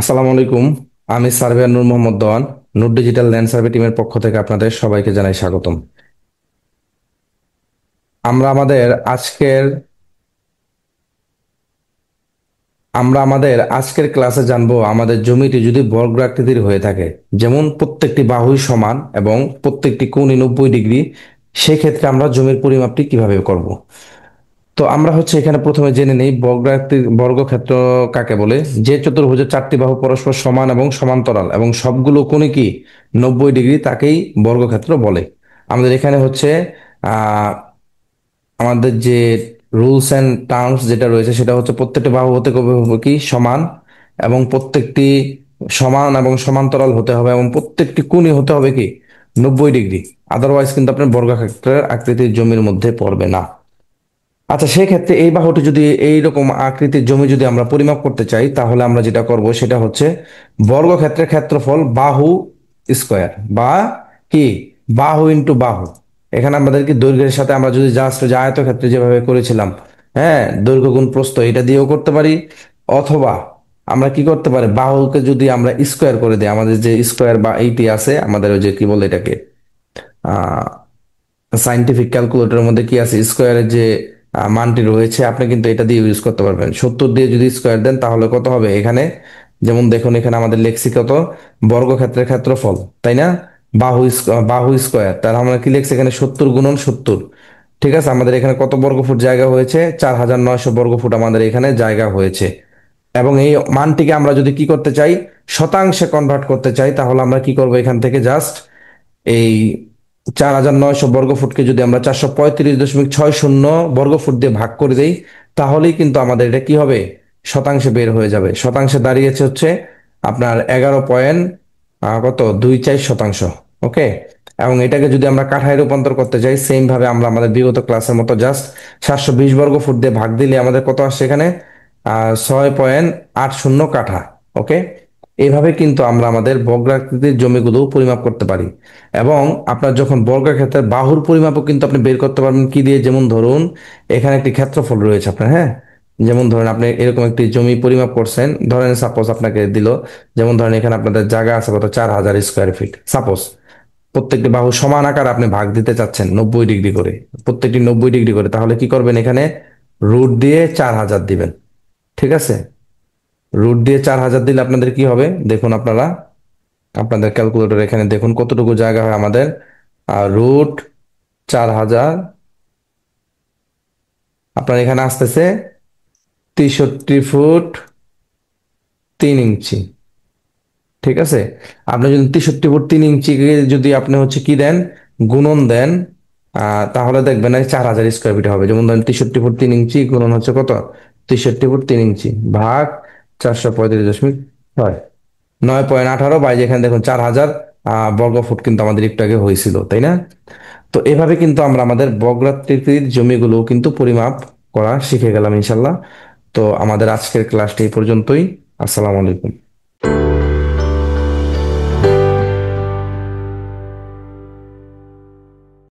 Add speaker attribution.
Speaker 1: আসসালামু আলাইকুম। আমি সার্ভেয়ার নূর মোহাম্মদ দেওয়ান। নূর ডিজিটাল ল্যান্ড সার্ভে টিমের পক্ষ থেকে আপনাদের সবাইকে জানাই স্বাগতম। আমরা আমাদের আজকের আমরা আমাদের আজকের ক্লাসে জানবো আমাদের জমিটি যদি বর্গাকৃতির হয়ে থাকে, যেমন প্রত্যেকটি বাহুই সমান এবং প্রত্যেকটি কোণই 90 ডিগ্রি, সেক্ষেত্রে আমরা জমির পরিমাপটি কিভাবে করব। তো আমরা এখানে প্রথমে জেনে নেই বর্গক্ষেত্র কাকে বলে। যে চতুর্ভুজের চারটি বাহু পরস্পর সমান এবং সমান্তরাল এবং সবগুলো কোণে কি 90 ডিগ্রি, তাকেই বর্গক্ষেত্র বলে। আমাদের এখানে আহ আমাদের যে রুলস এন্ড টার্মস যেটা রয়েছে সেটা প্রত্যেকটি বাহু হতে হবে কি সমান, এবং প্রত্যেকটি সমান এবং সমান্তরাল হতে হবে, এবং প্রত্যেকটি কোণই হতে হবে কি 90 ডিগ্রি। আদারওয়াইজ কিন্তু আপনার বর্গক্ষেত্রের আকৃতির জমির মধ্যে পড়বে না। আচ্ছা, সেক্ষেত্রে এই বাহুটি যদি এইরকম আকৃতির জমি যদি আমরা পরিমাপ করতে চাই, তাহলে আমরা যেটা করব সেটা বর্গক্ষেত্রের ক্ষেত্রফল বাহু স্কোয়ার, বা কি বাহু ইন্টু বাহু। এখানে আমাদের কি দৈর্ঘ্যের সাথে আমরা যদি জাস্ট যে আয়তক্ষেত্রে যেভাবে করেছিলাম, হ্যাঁ, দৈর্ঘ্য গুণ প্রস্থ এটা দিয়েও করতে পারি। অথবা আমরা কি করতে পারি, বাহুকে যদি আমরা স্কোয়ার করে দিই, আমাদের যে স্কোয়ার বা এইটি আছে, আমাদের ওই যে কি বলে এটাকে, সাইন্টিফিক ক্যালকুলেটরের মধ্যে কি আছে, স্কোয়ারের যে মানটি রয়েছে, আপনি কিন্তু এটা দিয়ে ইউজ করতে পারবেন। 70 দিয়ে যদি স্কোয়ার দেন তাহলে কত হবে এখানে, যেমন দেখুন এখানে আমাদের লেখছি কত, বর্গক্ষেত্রের ক্ষেত্রফল, তাই না, বাহু স্কোয়ার, তাহলে আমরা কি লিখছি এখানে 70 গুণন 70। ঠিক আছে, আমাদের এখানে কত বর্গফুট জায়গা হয়েছে, 4900 বর্গফুট আমাদের এখানে জায়গা হয়েছে। এবং এই মানটিকে আমরা যদি কি করতে চাই, শতাংশে কনভার্ট করতে চাই, তাহলে আমরা কি করব, এখান থেকে জাস্ট এই 4900 বর্গফুটকে যদি আমরা 435.60 দিয়ে ভাগ করে দেই, তাহলেই কিন্তু আমাদের এটা কি হবে, শতাংশে বের হয়ে যাবে। শতাংশে দাঁড়িয়েছে আপনার 11.24 শতাংশ। ওকে। এবং এটাকে যদি আমরা কাঠায় রূপান্তর করতে চাই, সেম ভাবে আমরা আমাদের বিগত ক্লাসের মতো জাস্ট 720 বর্গফুট দিয়ে ভাগ দিলে আমাদের কত আসছে এখানে, 6.80 কাঠা। ওকে। এইভাবে কিন্তু আমরা আমাদের বর্গাকৃতির জমিগুলো পরিমাপ করতে পারি। এবং আপনার যখন বর্গক্ষেত্রের বাহুর পরিমাপও কিন্তু আপনি বের করতে পারবেন কি দিয়ে, যেমন ধরুন এখানে একটি ক্ষেত্রফল রয়েছে আপনার, হ্যাঁ, যেমন ধরেন আপনি এরকম একটি জমি পরিমাপ করছেন, ধরেন সাপোজ আপনাকে দিল, যেমন ধরেন এখানে আপনাদের জায়গা আছে কত, 4000 স্কোয়ার ফিট সাপোজ। প্রত্যেকটি বাহু সমান আকার আপনি ভাগ দিতে চাচ্ছেন 90 ডিগ্রি করে, প্রত্যেকটি 90 ডিগ্রি করে, তাহলে কি করবেন, এখানে রুট দিয়ে 4000 দিবেন। ঠিক আছে, রুট দিয়ে 4000 দিলে আপনাদের কি হবে দেখুন, আপনারা আপনাদের ক্যালকুলেটর এখানে দেখুন কতটুকু জায়গা হয় আমাদের। রুট 4000 আপনার এখানে আসতেছে 63 ফুট 3 ইঞ্চি। ঠিক আছে, আপনি যদি 63 ফুট 3 ইঞ্চি যদি আপনি কি দেন, গুণন দেন, তাহলে দেখবেন 4000 স্কোয়ার ফিট হবে। যেমন ধরেন 63 ফুট 3 ইঞ্চি গুণন কত, 63 ফুট 3 ইঞ্চি ভাগ 435.6, 9.18, বাই যেখানে দেখুন 4000 বর্গফুট কিন্তু আমাদের একটু আগে হয়েছিল, তাই না। তো এভাবে কিন্তু আমরা আমাদের বর্গাকৃতির জমিগুলো কিন্তু পরিমাপ করা শিখে গেলাম ইনশাল্লাহ। তো আমাদের আজকের ক্লাসটি এই পর্যন্তই। আসসালামু আলাইকুম।